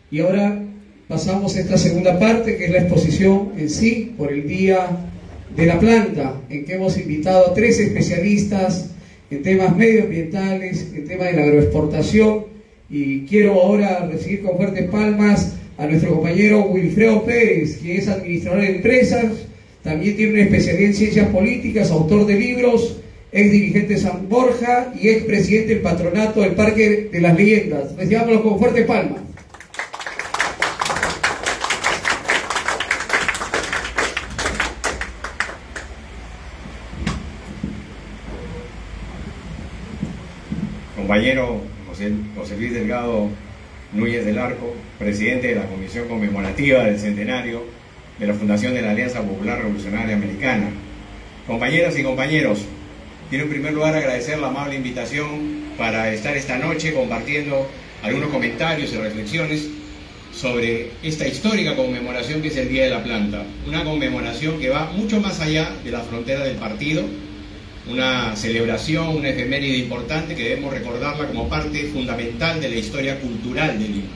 Y ahora pasamos a esta segunda parte, que es la exposición en sí, por el Día de la Planta, en que hemos invitado a 3 especialistas en temas medioambientales, en temas de la agroexportación, y quiero ahora recibir con fuertes palmas a nuestro compañero Wilfredo Pérez, quien es administrador de empresas, también tiene una especialidad en ciencias políticas, autor de libros, ex dirigente de San Borja y ex presidente del patronato del Parque de las Leyendas. Recibámoslo con fuertes palmas. Compañero José Luis Delgado Núñez del Arco, presidente de la Comisión Conmemorativa del Centenario de la Fundación de la Alianza Popular Revolucionaria Americana. Compañeras y compañeros, quiero en primer lugar agradecer la amable invitación para estar esta noche compartiendo algunos comentarios y reflexiones sobre esta histórica conmemoración que es el Día de la Planta. Una conmemoración que va mucho más allá de la frontera del partido, una celebración, una efeméride importante que debemos recordarla como parte fundamental de la historia cultural de Lima.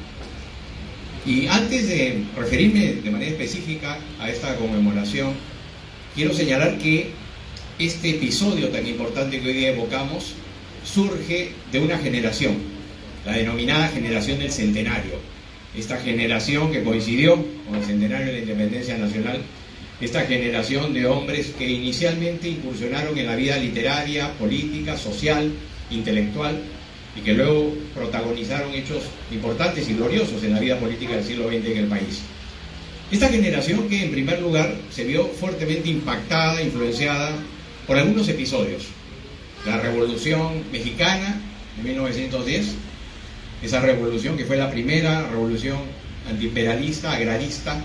Y antes de referirme de manera específica a esta conmemoración, quiero señalar que este episodio tan importante que hoy día evocamos surge de una generación, la denominada generación del Centenario. Esta generación que coincidió con el Centenario de la Independencia Nacional, esta generación de hombres que inicialmente incursionaron en la vida literaria, política, social, intelectual, y que luego protagonizaron hechos importantes y gloriosos en la vida política del siglo XX en el país. Esta generación que en primer lugar se vio fuertemente impactada, influenciada por algunos episodios. La Revolución Mexicana de 1910, esa revolución que fue la primera revolución antiimperialista, agrarista,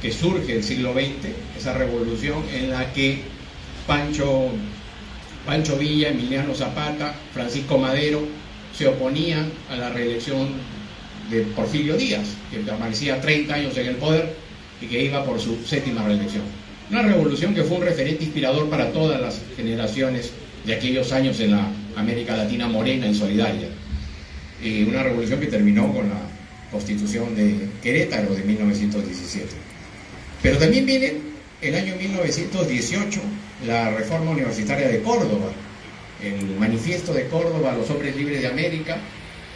que surge en el siglo XX, esa revolución en la que Pancho Villa, Emiliano Zapata, Francisco Madero se oponían a la reelección de Porfirio Díaz, que permanecía 30 años en el poder y que iba por su 7ª reelección. Una revolución que fue un referente inspirador para todas las generaciones de aquellos años en la América Latina morena y solidaria. Una revolución que terminó con la Constitución de Querétaro de 1917. Pero también viene el año 1918, la Reforma Universitaria de Córdoba, el Manifiesto de Córdoba, los Hombres Libres de América,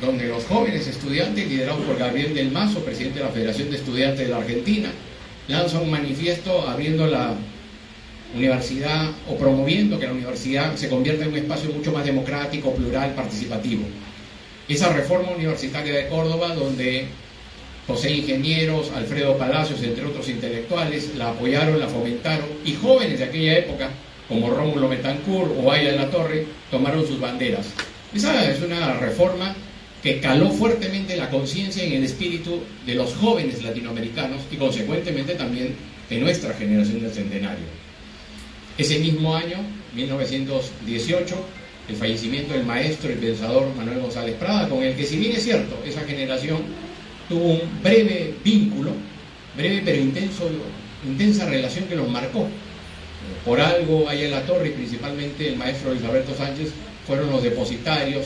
donde los jóvenes estudiantes, liderados por Gabriel del Mazo, presidente de la Federación de Estudiantes de la Argentina, lanzan un manifiesto abriendo la universidad o promoviendo que la universidad se convierta en un espacio mucho más democrático, plural, participativo. Esa Reforma Universitaria de Córdoba, donde José Ingenieros, Alfredo Palacios, entre otros intelectuales, la apoyaron, la fomentaron, y jóvenes de aquella época, como Rómulo Betancourt o Ayla de la Torre, tomaron sus banderas. Esa es una reforma que caló fuertemente la conciencia y el espíritu de los jóvenes latinoamericanos y consecuentemente también de nuestra generación del Centenario. Ese mismo año, 1918, el fallecimiento del maestro y pensador Manuel González Prada, con el que, si bien es cierto, esa generación tuvo un breve vínculo, breve pero intensa relación que los marcó. Por algo, Ayla de la Torre y principalmente el maestro Luis Alberto Sánchez fueron los depositarios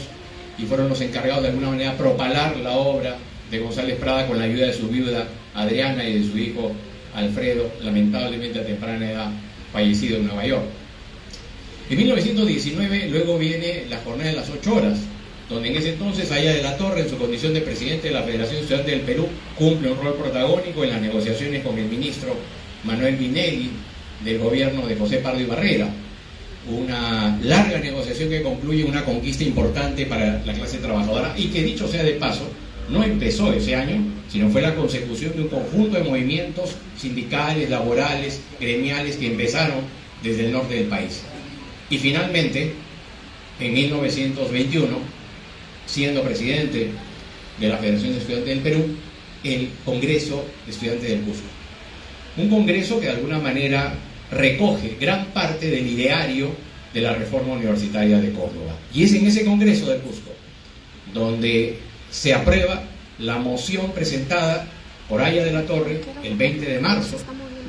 y fueron los encargados de alguna manera propalar la obra de González Prada con la ayuda de su viuda Adriana y de su hijo Alfredo, lamentablemente a temprana edad fallecido en Nueva York. En 1919 luego viene la jornada de las 8 horas, donde en ese entonces Ayla de la Torre, en su condición de presidente de la Federación Estudiantil del Perú, cumple un rol protagónico en las negociaciones con el ministro Manuel Vinelli del gobierno de José Pardo y Barrera. Una larga negociación que concluye una conquista importante para la clase trabajadora y que, dicho sea de paso, no empezó ese año, sino fue la consecución de un conjunto de movimientos sindicales, laborales, gremiales que empezaron desde el norte del país. Y finalmente, en 1921, siendo presidente de la Federación de Estudiantes del Perú, el Congreso de Estudiantes del Cusco. Un congreso que de alguna manera recoge gran parte del ideario de la Reforma Universitaria de Córdoba. Y es en ese Congreso del Cusco donde se aprueba la moción presentada por Ayla de la Torre el 20 de marzo,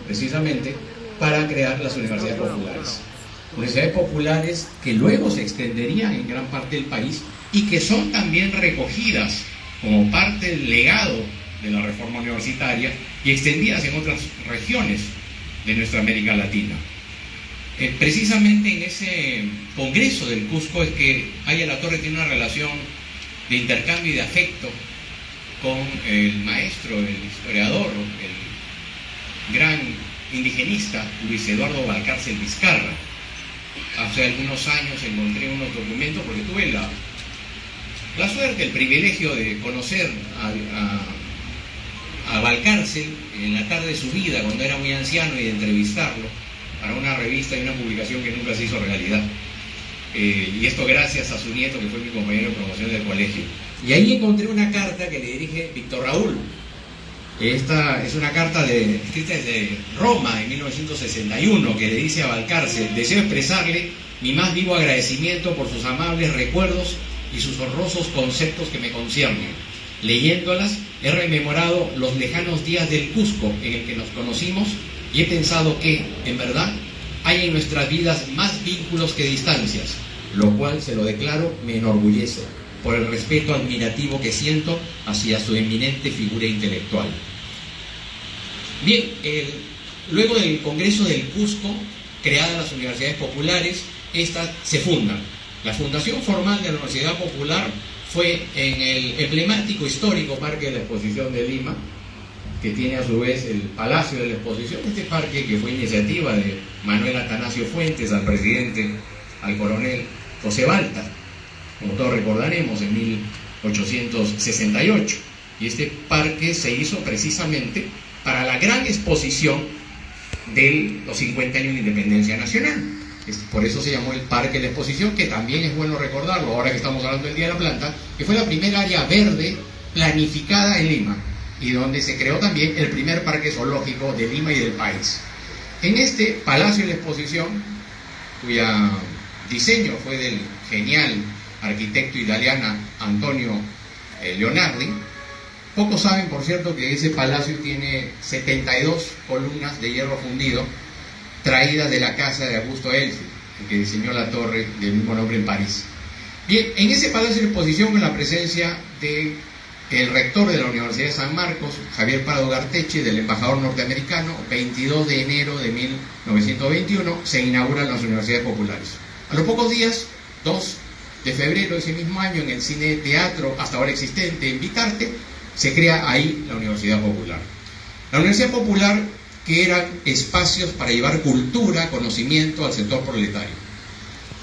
precisamente, para crear las universidades populares. Universidades populares que luego se extenderían en gran parte del país y que son también recogidas como parte del legado de la reforma universitaria y extendidas en otras regiones de nuestra América Latina. Precisamente en ese congreso del Cusco es que Aya La Torre tiene una relación de intercambio y de afecto con el maestro, el historiador, el gran indigenista Luis Eduardo Valcárcel Vizcarra. Hace algunos años encontré unos documentos porque tuve la suerte, el privilegio de conocer a Valcárcel en la tarde de su vida, cuando era muy anciano, y de entrevistarlo para una revista y una publicación que nunca se hizo realidad. Y esto gracias a su nieto, que fue mi compañero de promoción del colegio. Y ahí encontré una carta que le dirige Víctor Raúl. Esta es una carta escrita desde Roma en 1961, que le dice a Valcárcel: deseo expresarle mi más vivo agradecimiento por sus amables recuerdos y sus honrosos conceptos que me conciernen. Leyéndolas, he rememorado los lejanos días del Cusco en el que nos conocimos y he pensado que, en verdad, hay en nuestras vidas más vínculos que distancias, lo cual, se lo declaro, me enorgullece por el respeto admirativo que siento hacia su eminente figura intelectual. Bien, luego del Congreso del Cusco, creadas las universidades populares, estas se fundan. La fundación formal de la Universidad Popular fue en el emblemático histórico Parque de la Exposición de Lima, que tiene a su vez el Palacio de la Exposición, este parque que fue iniciativa de Manuel Atanasio Fuentes, al presidente, al coronel José Balta, como todos recordaremos, en 1868. Y este parque se hizo precisamente para la gran exposición de los 50 años de la Independencia Nacional. Por eso se llamó el Parque de la Exposición, que también es bueno recordarlo, ahora que estamos hablando del Día de la Planta, que fue la primera área verde planificada en Lima, y donde se creó también el primer parque zoológico de Lima y del país. En este Palacio de la Exposición, cuya diseño fue del genial arquitecto italiano Antonio Leonardi, pocos saben, por cierto, que ese palacio tiene 72 columnas de hierro fundido traídas de la casa de Augusto Elfi, el que diseñó la torre del mismo nombre en París. Bien, en ese Palacio de Exposición, con la presencia del rector de la Universidad de San Marcos, Javier Prado Garteche, del embajador norteamericano, 22 de enero de 1921, se inauguran las universidades populares. A los pocos días, 2 de febrero de ese mismo año, en el cine teatro hasta ahora existente en Vitarte, se crea ahí la Universidad Popular. La Universidad Popular, que eran espacios para llevar cultura, conocimiento al sector proletario.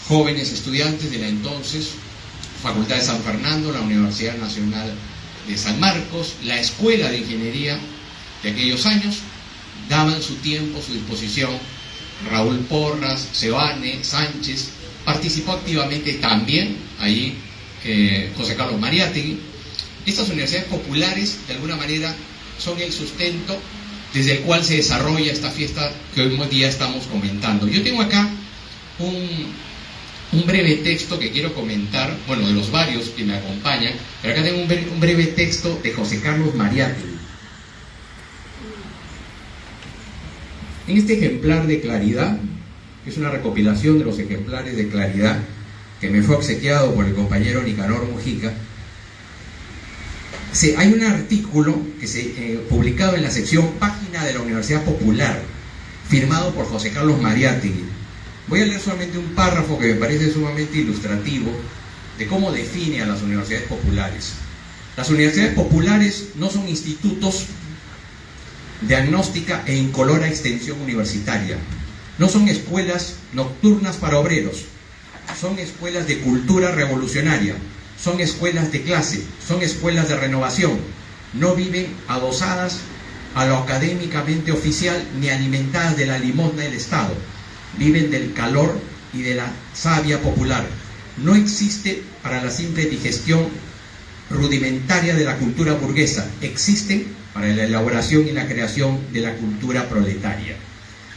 Jóvenes estudiantes de la entonces Facultad de San Fernando, la Universidad Nacional de San Marcos, la Escuela de Ingeniería de aquellos años, daban su tiempo, su disposición. Raúl Porras, Seoane, Sánchez, participó activamente también allí José Carlos Mariátegui. Estas universidades populares, de alguna manera, son el sustento desde el cual se desarrolla esta fiesta que hoy día estamos comentando. Yo tengo acá un breve texto que quiero comentar, bueno, de los varios que me acompañan, pero acá tengo un breve texto de José Carlos Mariátegui. En este ejemplar de Claridad, que es una recopilación de los ejemplares de Claridad que me fue obsequiado por el compañero Nicanor Mujica, hay un artículo que publicado en la sección Página de la Universidad Popular, firmado por José Carlos Mariátegui. Voy a leer solamente un párrafo que me parece sumamente ilustrativo de cómo define a las universidades populares. Las universidades populares no son institutos de agnóstica e incolora extensión universitaria. No son escuelas nocturnas para obreros. Son escuelas de cultura revolucionaria. Son escuelas de clase, son escuelas de renovación. No viven adosadas a lo académicamente oficial ni alimentadas de la limosna del Estado. Viven del calor y de la savia popular. No existe para la simple digestión rudimentaria de la cultura burguesa. Existen para la elaboración y la creación de la cultura proletaria.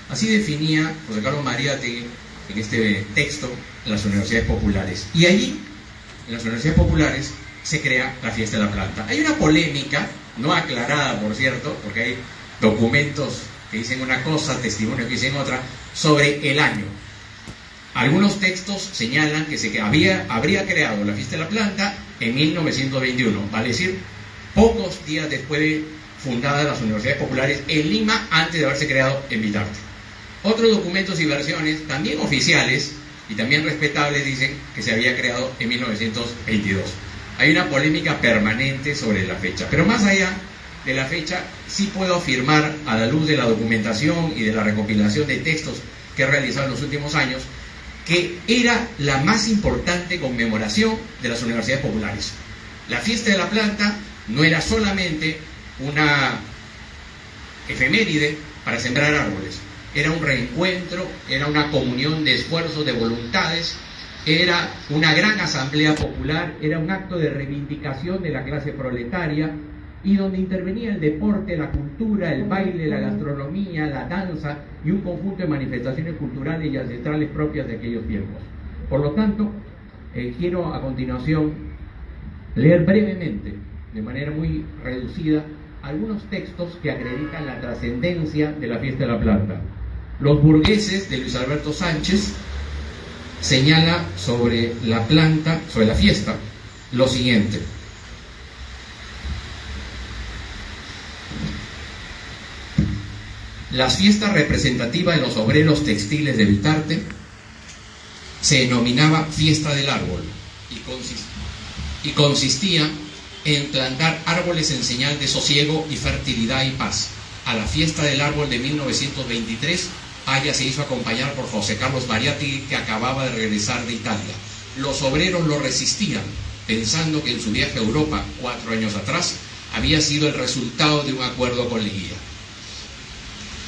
Así definía José Carlos Mariátegui en este texto las universidades populares. Y allí, en las universidades populares, se crea la Fiesta de la Planta. Hay una polémica, no aclarada por cierto, porque hay documentos que dicen una cosa, testimonios que dicen otra, sobre el año. Algunos textos señalan que habría creado la Fiesta de la Planta en 1921, vale decir, pocos días después de fundadas las universidades populares en Lima, antes de haberse creado en Vitarte. Otros documentos y versiones, también oficiales y también respetables, dicen que se había creado en 1922. Hay una polémica permanente sobre la fecha, pero más allá de la fecha, sí puedo afirmar, a la luz de la documentación y de la recopilación de textos que he realizado en los últimos años, que era la más importante conmemoración de las universidades populares. La fiesta de la planta no era solamente una efeméride para sembrar árboles, era un reencuentro, era una comunión de esfuerzos, de voluntades, era una gran asamblea popular, era un acto de reivindicación de la clase proletaria, y donde intervenía el deporte, la cultura, el baile, la gastronomía, la danza y un conjunto de manifestaciones culturales y ancestrales propias de aquellos tiempos. Por lo tanto, quiero a continuación leer brevemente, de manera muy reducida, algunos textos que acreditan la trascendencia de la fiesta de la planta. Los burgueses, de Luis Alberto Sánchez, señala sobre la planta, sobre la fiesta, lo siguiente: las fiestas representativas de los obreros textiles de Vitarte se denominaba fiesta del árbol y consistía en plantar árboles en señal de sosiego y fertilidad y paz. A la fiesta del árbol de 1923, Aya se hizo acompañar por José Carlos Mariátegui, que acababa de regresar de Italia. Los obreros lo resistían, pensando que en su viaje a Europa 4 años atrás había sido el resultado de un acuerdo con Leguía.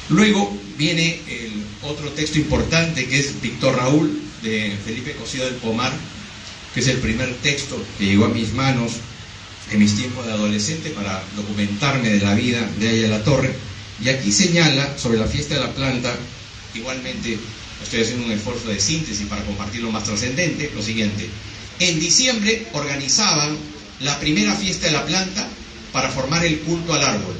Luego viene el otro texto importante, que es Víctor Raúl, de Felipe Cosío del Pomar, que es el primer texto que llegó a mis manos en mis tiempos de adolescente para documentarme de la vida de Aya de la Torre. Y aquí señala sobre la fiesta de la planta, igualmente estoy haciendo un esfuerzo de síntesis para compartir lo más trascendente, lo siguiente: en diciembre organizaban la primera fiesta de la planta para formar el culto al árbol.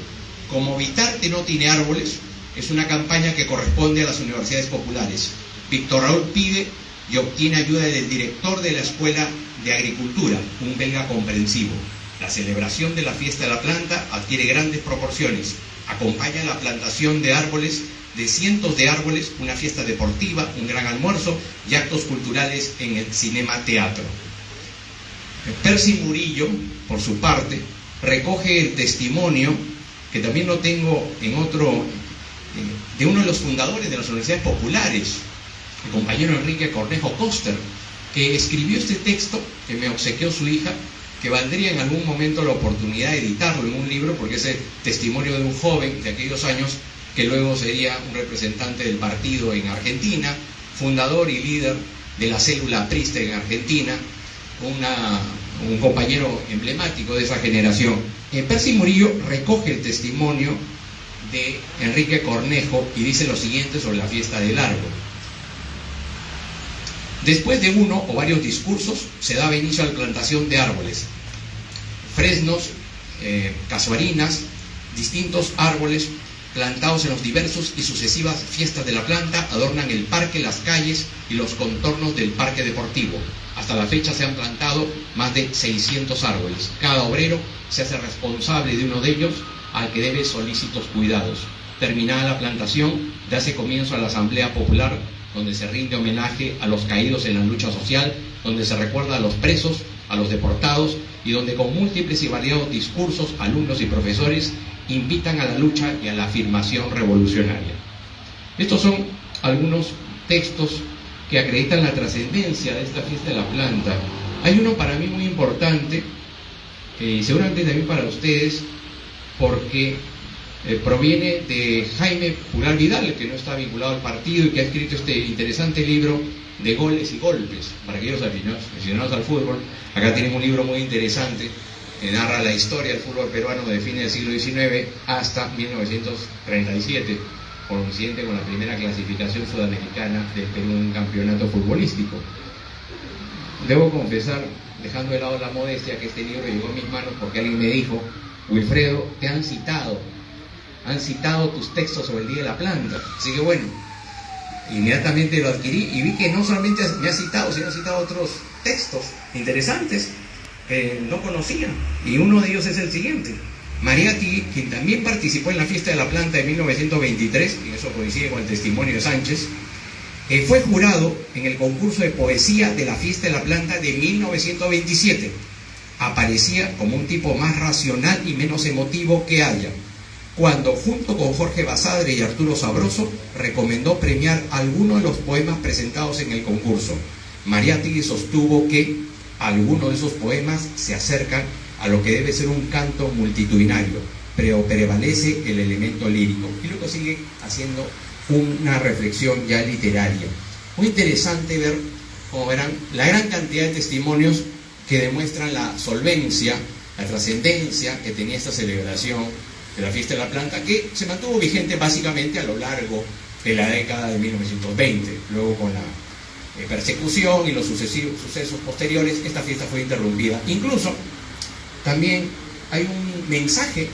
Como Vitarte no tiene árboles, es una campaña que corresponde a las universidades populares. Víctor Raúl pide y obtiene ayuda del director de la Escuela de Agricultura, un belga comprensivo. La celebración de la fiesta de la planta adquiere grandes proporciones. Acompaña la plantación de árboles, de cientos de árboles, una fiesta deportiva, un gran almuerzo y actos culturales en el Cinema Teatro. Percy Murillo, por su parte, recoge el testimonio, que también lo tengo en otro, de uno de los fundadores de las universidades populares, el compañero Enrique Cornejo Coster, que escribió este texto, que me obsequió su hija, que valdría en algún momento la oportunidad de editarlo en un libro, porque es el testimonio de un joven de aquellos años que luego sería un representante del partido en Argentina, fundador y líder de la célula aprista en Argentina, un compañero emblemático de esa generación. Percy Murillo recoge el testimonio de Enrique Cornejo y dice lo siguiente sobre la fiesta del árbol. Después de uno o varios discursos, se daba inicio a la plantación de árboles, fresnos, casuarinas, distintos árboles plantados en los diversos y sucesivas fiestas de la planta adornan el parque, las calles y los contornos del parque deportivo. Hasta la fecha se han plantado más de 600 árboles. Cada obrero se hace responsable de uno de ellos, al que debe solícitos cuidados. Terminada la plantación, hace comienzo a la Asamblea Popular, donde se rinde homenaje a los caídos en la lucha social, donde se recuerda a los presos, a los deportados, y donde con múltiples y variados discursos, alumnos y profesores invitan a la lucha y a la afirmación revolucionaria. Estos son algunos textos que acreditan la trascendencia de esta fiesta de la planta. Hay uno para mí muy importante, y seguramente también para ustedes, porque proviene de Jaime Pural Vidal, que no está vinculado al partido y que ha escrito este interesante libro de Goles y Golpes, para aquellos aficionados al fútbol. Acá tienen un libro muy interesante que narra la historia del fútbol peruano de fines del siglo XIX hasta 1937, coincidente con la primera clasificación sudamericana del Perú en un campeonato futbolístico. Debo confesar, dejando de lado la modestia, que este libro llegó a mis manos porque alguien me dijo: Wilfredo, te han citado tus textos sobre el Día de la Planta. Así que bueno, inmediatamente lo adquirí y vi que no solamente me ha citado, sino ha citado otros textos interesantes no conocía, y uno de ellos es el siguiente. Mariátegui, quien también participó en la fiesta de la planta de 1923, y eso coincide con el testimonio de Sánchez, fue jurado en el concurso de poesía de la fiesta de la planta de 1927. Aparecía como un tipo más racional y menos emotivo que haya, cuando junto con Jorge Basadre y Arturo Sabroso recomendó premiar algunos de los poemas presentados en el concurso. Mariátegui sostuvo que algunos de esos poemas se acercan a lo que debe ser un canto multitudinario, pero prevalece el elemento lírico. Y luego sigue haciendo una reflexión ya literaria. Muy interesante ver, como verán, la gran cantidad de testimonios que demuestran la solvencia, la trascendencia que tenía esta celebración de la fiesta de la planta, que se mantuvo vigente básicamente a lo largo de la década de 1920. Luego, con la persecución y los sucesos posteriores, esta fiesta fue interrumpida. Incluso también hay un mensaje,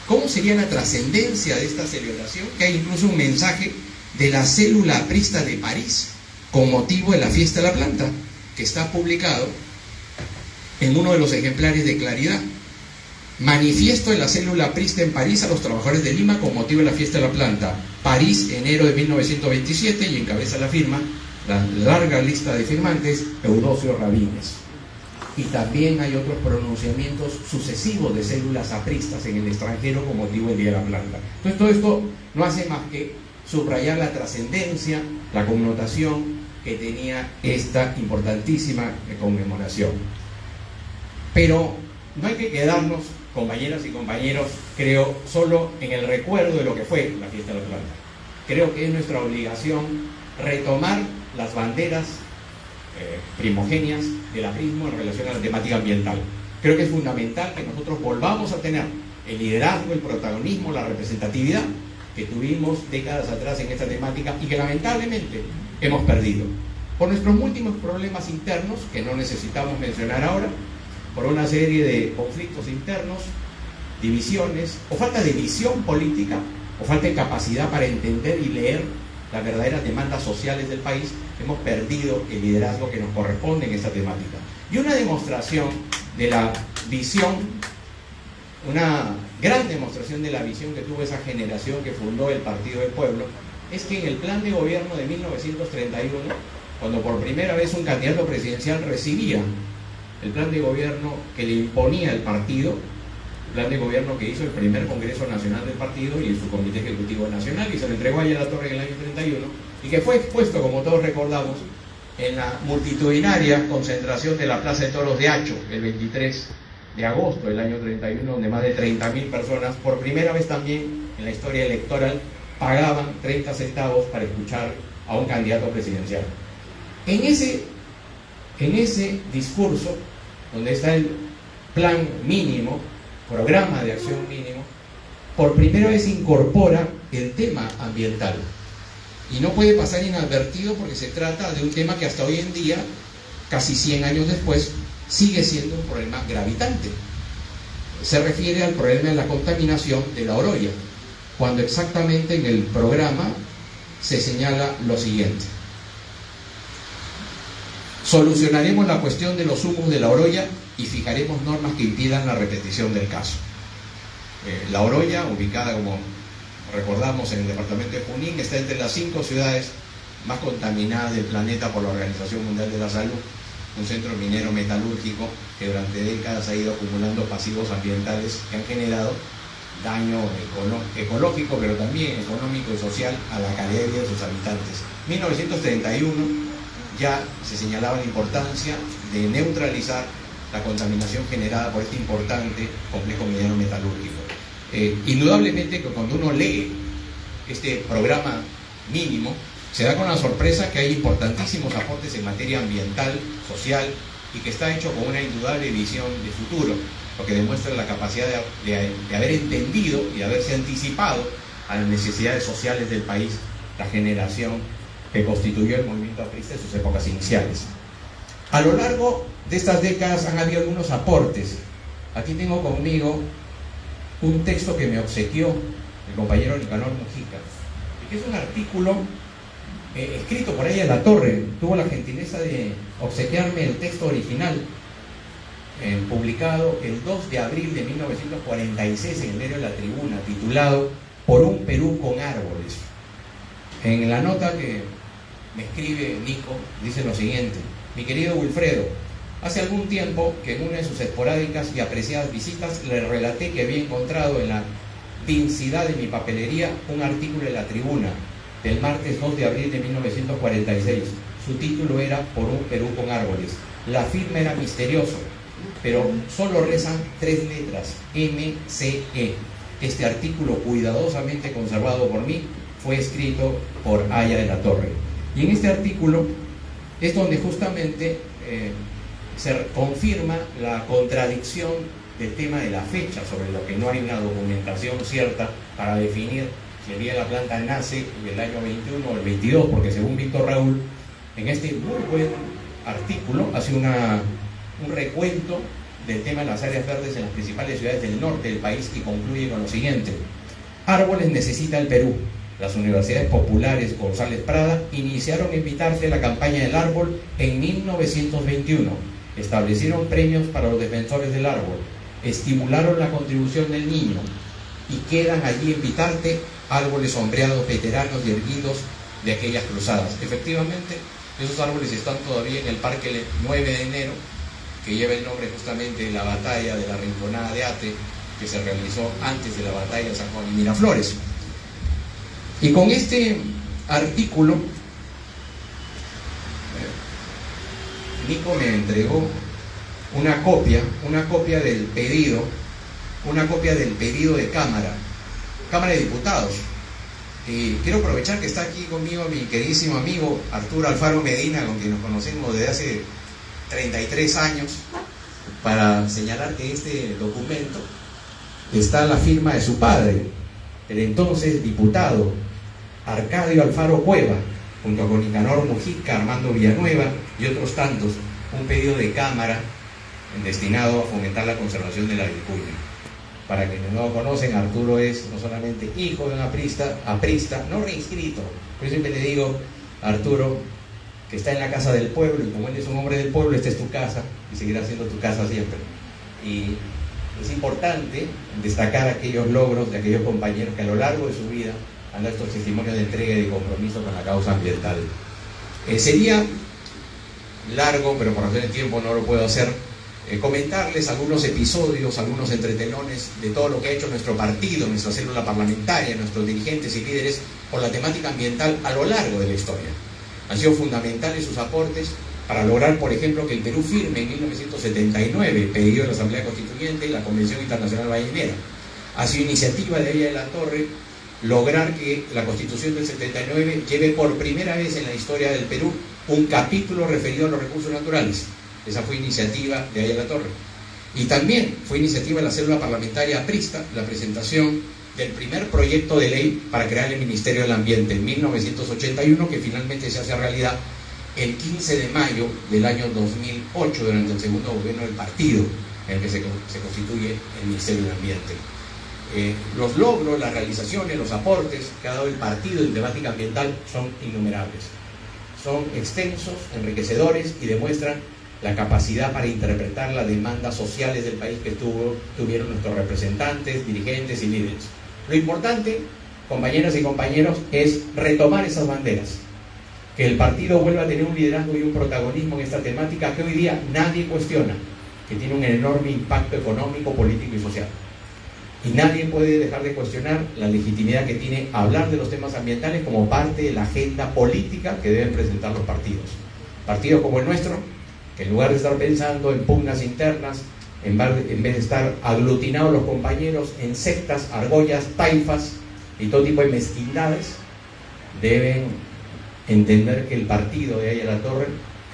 ¿cómo sería la trascendencia de esta celebración? Que hay incluso un mensaje de la célula aprista de París con motivo de la fiesta de la planta, que está publicado en uno de los ejemplares de Claridad. Manifiesto de la célula aprista en París a los trabajadores de Lima con motivo de la fiesta de la planta. París, enero de 1927, y encabeza la firma, la larga lista de firmantes, Eudosio Rabines. Y también hay otros pronunciamientos sucesivos de células apristas en el extranjero con motivo del Día de la Planta. Entonces todo esto no hace más que subrayar la trascendencia, la connotación que tenía esta importantísima conmemoración. Pero no hay que quedarnos, compañeras y compañeros, creo, solo en el recuerdo de lo que fue la fiesta de la planta. Creo que es nuestra obligación retomar las banderas primogenias del aprismo en relación a la temática ambiental. Creo que es fundamental que nosotros volvamos a tener el liderazgo, el protagonismo, la representatividad que tuvimos décadas atrás en esta temática y que lamentablemente hemos perdido por nuestros múltiples problemas internos, que no necesitamos mencionar ahora, por una serie de conflictos internos, divisiones, o falta de visión política, o falta de capacidad para entender y leer las verdaderas demandas sociales del país. Hemos perdido el liderazgo que nos corresponde en esta temática. Y una demostración de la visión, una gran demostración de la visión que tuvo esa generación que fundó el Partido del Pueblo, es que en el plan de gobierno de 1931, cuando por primera vez un candidato presidencial recibía el plan de gobierno que le imponía el partido, el plan de gobierno que hizo el primer Congreso Nacional del partido y su Comité Ejecutivo Nacional, y se lo entregó a Latorre en el año 31, y que fue expuesto, como todos recordamos, en la multitudinaria concentración de la Plaza de Toros de Hacho, el 23 de agosto del año 31, donde más de 30.000 personas, por primera vez también en la historia electoral, pagaban 30 centavos para escuchar a un candidato presidencial. En ese discurso, donde está el plan mínimo, programa de acción mínimo, por primera vez incorpora el tema ambiental. Y no puede pasar inadvertido porque se trata de un tema que hasta hoy en día, casi 100 años después, sigue siendo un problema gravitante. Se refiere al problema de la contaminación de la Oroya, cuando exactamente en el programa se señala lo siguiente: solucionaremos la cuestión de los humos de la Oroya y fijaremos normas que impidan la repetición del caso. La Oroya, ubicada, como recordamos, en el departamento de Junín, está entre las 5 ciudades más contaminadas del planeta por la Organización Mundial de la Salud, un centro minero metalúrgico que durante décadas ha ido acumulando pasivos ambientales que han generado daño ecológico, pero también económico y social a la calidad de vida de sus habitantes. En 1931 ya se señalaba la importancia de neutralizar la contaminación generada por este importante complejo minero metalúrgico. Indudablemente que cuando uno lee este programa mínimo, se da con la sorpresa que hay importantísimos aportes en materia ambiental, social, y que está hecho con una indudable visión de futuro, lo que demuestra la capacidad de haber entendido y de haberse anticipado a las necesidades sociales del país, la generación que constituyó el movimiento aprista en sus épocas iniciales. A lo largo de estas décadas han habido algunos aportes. Aquí tengo conmigo un texto que me obsequió el compañero Nicanor Mujica, que es un artículo escrito por ella Latorre. Tuvo la gentileza de obsequiarme el texto original, publicado el 2 de abril de 1946 en el diario La Tribuna, titulado "Por un Perú con árboles". En la nota que me escribe Nico, dice lo siguiente: mi querido Wilfredo, hace algún tiempo que en una de sus esporádicas y apreciadas visitas le relaté que había encontrado en la densidad de mi papelería un artículo de La Tribuna del martes 2 de abril de 1946. Su título era "Por un Perú con árboles". La firma era misterioso, pero solo rezan 3 letras: MCE. Este artículo, cuidadosamente conservado por mí, fue escrito por Aya de la Torre. Y en este artículo es donde justamente se confirma la contradicción del tema de la fecha, sobre lo que no hay una documentación cierta para definir si el día de la planta nace el año 21 o el 22, porque según Víctor Raúl, en este muy buen artículo hace un recuento del tema de las áreas verdes en las principales ciudades del norte del país y concluye con lo siguiente: árboles necesita el Perú. Las universidades populares González Prada iniciaron a invitarse a la campaña del árbol en 1921. Establecieron premios para los defensores del árbol, estimularon la contribución del niño y quedan allí en Vitarte árboles sombreados, veteranos y erguidos de aquellas cruzadas. Efectivamente, esos árboles están todavía en el Parque 9 de enero, que lleva el nombre justamente de la batalla de la Rinconada de Ate, que se realizó antes de la batalla de San Juan y Miraflores. Y con este artículo, Nico me entregó una copia del pedido de Cámara de Diputados. Y quiero aprovechar que está aquí conmigo mi queridísimo amigo Arturo Alfaro Medina, con quien nos conocemos desde hace 33 años, para señalar que este documento está la firma de su padre, el entonces diputado Arcadio Alfaro Cueva, junto con Nicanor Mujica, Armando Villanueva y otros tantos, un pedido de Cámara destinado a fomentar la conservación de la vicuña. Para quienes no lo conocen, Arturo es no solamente hijo de un aprista, no reinscrito. Yo siempre le digo a Arturo que está en la casa del pueblo, y como él es un hombre del pueblo, esta es tu casa y seguirá siendo tu casa siempre. Y es importante destacar aquellos logros de aquellos compañeros que a lo largo de su vida han dado estos testimonios de entrega y de compromiso con la causa ambiental. Sería largo, pero por razones de tiempo no lo puedo hacer, comentarles algunos episodios, algunos entretelones de todo lo que ha hecho nuestro partido, nuestra célula parlamentaria, nuestros dirigentes y líderes por la temática ambiental a lo largo de la historia. Han sido fundamentales sus aportes para lograr, por ejemplo, que el Perú firme en 1979, pedido de la Asamblea Constituyente, la Convención Internacional Ballenera. Ha sido iniciativa de Aya de la Torre lograr que la Constitución del 79 lleve por primera vez en la historia del Perú un capítulo referido a los recursos naturales. Esa fue iniciativa de Aya de la Torre. Y también fue iniciativa de la célula parlamentaria aprista la presentación del primer proyecto de ley para crear el Ministerio del Ambiente en 1981, que finalmente se hace realidad el 15 de mayo del año 2008, durante el segundo gobierno del partido, en el que se constituye el Ministerio del Ambiente. Los logros, las realizaciones, los aportes que ha dado el partido en temática ambiental son innumerables. Son extensos, enriquecedores y demuestran la capacidad para interpretar las demandas sociales del país que tuvieron nuestros representantes, dirigentes y líderes. Lo importante, compañeras y compañeros, es retomar esas banderas, que el partido vuelva a tener un liderazgo y un protagonismo en esta temática que hoy día nadie cuestiona, que tiene un enorme impacto económico, político y social. Y nadie puede dejar de cuestionar la legitimidad que tiene hablar de los temas ambientales como parte de la agenda política que deben presentar los partidos. Partidos como el nuestro, que en lugar de estar pensando en pugnas internas, en vez de estar aglutinados los compañeros en sectas, argollas, taifas y todo tipo de mezquindades, deben entender que el partido de Aya de la Torre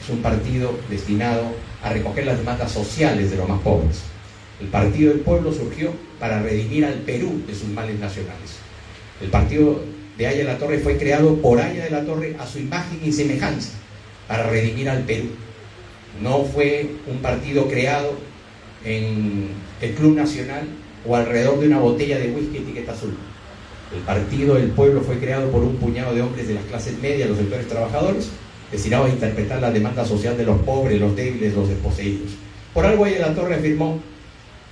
es un partido destinado a recoger las demandas sociales de los más pobres. El Partido del Pueblo surgió para redimir al Perú de sus males nacionales. El partido de Aya de la Torre fue creado por Aya de la Torre a su imagen y semejanza, para redimir al Perú. No fue un partido creado en el Club Nacional o alrededor de una botella de whisky etiqueta azul. El Partido del Pueblo fue creado por un puñado de hombres de las clases medias, los sectores trabajadores, destinados a interpretar la demanda social de los pobres, los débiles, los desposeídos. Por algo ahí de la Torre afirmó: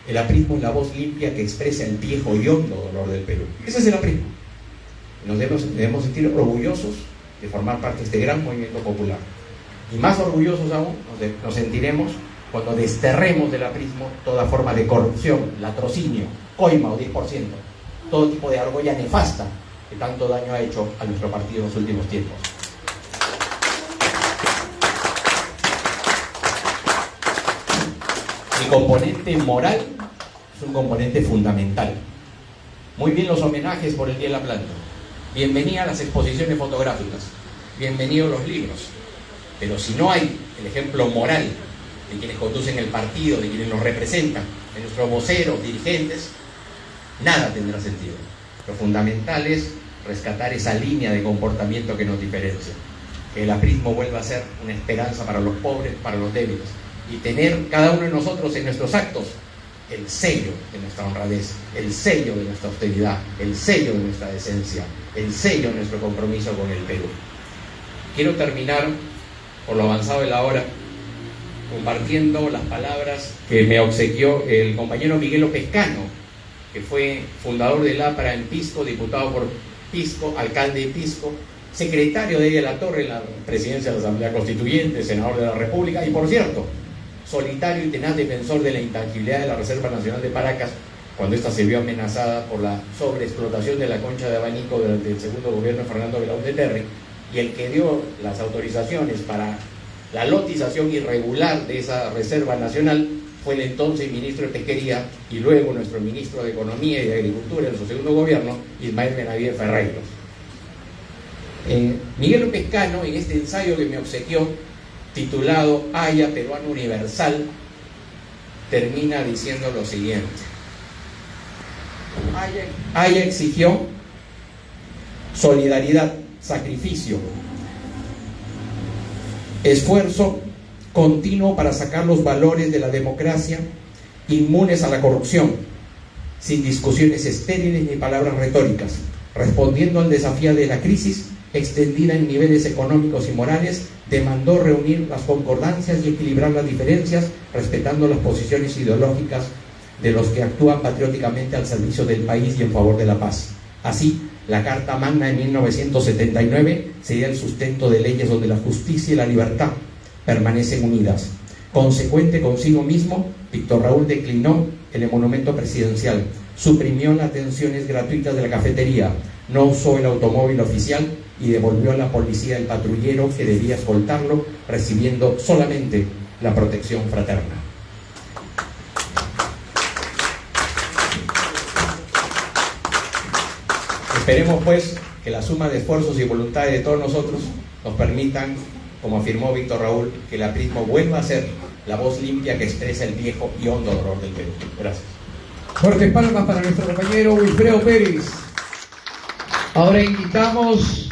el aprismo es la voz limpia que expresa el viejo y hondo dolor del Perú. Ese es el aprismo. Nos debemos sentir orgullosos de formar parte de este gran movimiento popular. Y más orgullosos aún nos sentiremos cuando desterremos del aprismo toda forma de corrupción, latrocinio, coima o 10%, todo tipo de argolla nefasta que tanto daño ha hecho a nuestro partido en los últimos tiempos. El componente moral es un componente fundamental. Muy bien los homenajes por el Día de la Planta. Bienvenida a las exposiciones fotográficas. Bienvenidos los libros. Pero si no hay el ejemplo moral de quienes conducen el partido, de quienes nos representan, de nuestros voceros, dirigentes, nada tendrá sentido. Lo fundamental es rescatar esa línea de comportamiento que nos diferencia. Que el aprismo vuelva a ser una esperanza para los pobres, para los débiles. Y tener cada uno de nosotros en nuestros actos el sello de nuestra honradez, el sello de nuestra austeridad, el sello de nuestra decencia, el sello de nuestro compromiso con el Perú. Quiero terminar, por lo avanzado de la hora, compartiendo las palabras que me obsequió el compañero Miguel López Cano, que fue fundador del APRA en Pisco, diputado por Pisco, alcalde de Pisco, secretario de la Torre en la presidencia de la Asamblea Constituyente, senador de la República y, por cierto, solitario y tenaz defensor de la intangibilidad de la Reserva Nacional de Paracas cuando ésta se vio amenazada por la sobreexplotación de la concha de abanico durante el segundo gobierno de Fernando Belaúnde Terry, y el que dio las autorizaciones para la lotización irregular de esa Reserva Nacional fue el entonces ministro de Pesquería y luego nuestro ministro de Economía y de Agricultura en su segundo gobierno, Ismael Benavides Ferreiros. Miguel López Cano, en este ensayo que me obsequió, titulado Haya Peruano Universal, termina diciendo lo siguiente: Haya exigió solidaridad, sacrificio, esfuerzo continuo para sacar los valores de la democracia inmunes a la corrupción, sin discusiones estériles ni palabras retóricas, respondiendo al desafío de la crisis extendida en niveles económicos y morales. Demandó reunir las concordancias y equilibrar las diferencias, respetando las posiciones ideológicas de los que actúan patrióticamente al servicio del país y en favor de la paz. Así, la Carta Magna de 1979 sería el sustento de leyes donde la justicia y la libertad permanecen unidas. Consecuente consigo mismo, Víctor Raúl declinó el monumento presidencial, suprimió las atenciones gratuitas de la cafetería, no usó el automóvil oficial y devolvió a la policía el patrullero que debía escoltarlo, recibiendo solamente la protección fraterna. Esperemos pues que la suma de esfuerzos y voluntades de todos nosotros nos permitan, como afirmó Víctor Raúl, que el aprismo vuelva a ser la voz limpia que expresa el viejo y hondo dolor del Perú. Gracias. Fuertes palmas para nuestro compañero Wilfredo Pérez. Ahora invitamos